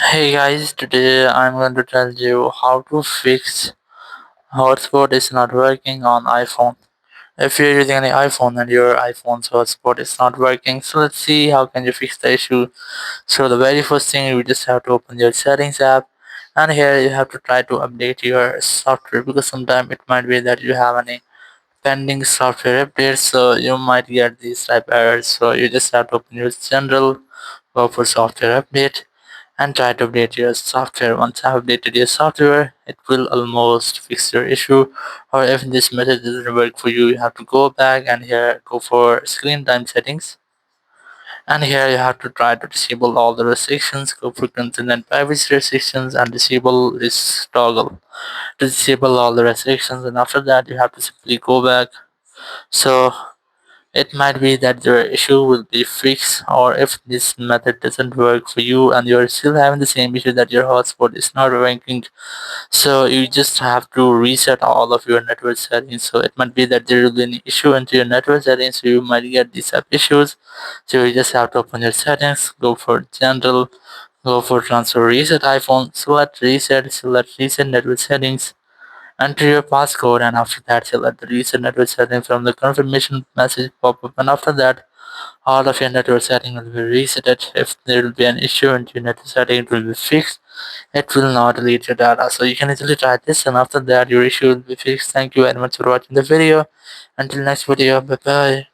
Hey guys, today I'm going to tell you how to fix hotspot is not working on iPhone. If you're using any iPhone and your iPhone's hotspot is not working, so let's see how can you fix the issue. So the very first thing, you just have to open your settings app, and here you have to try to update your software, because sometimes it might be that you have any pending software updates, so you might get these type errors. So you just have to open your general, go for software update, and try to update your software. Once I've updated your software, it will almost fix your issue. Or if this method doesn't work for you, you have to go back and here go for screen time settings. And here you have to try to disable all the restrictions, go for content and privacy restrictions and disable this toggle to disable all the restrictions. And after that you have to simply go back. So it might be that your issue will be fixed, or if this method doesn't work for you and you're still having the same issue that your hotspot is not working, so you just have to reset all of your network settings. So it might be that there will be an issue into your network settings, so you might get these app issues. So you just have to open your settings, go for general, go for transfer reset iPhone, select reset network settings, enter your passcode, and after that select the reset network setting from the confirmation message pop up. And after that, all of your network setting will be reset. If there will be an issue in your network setting, it will be fixed. It will not delete your data. So you can easily try this, and after that your issue will be fixed. Thank you very much for watching the video. Until next video, bye bye.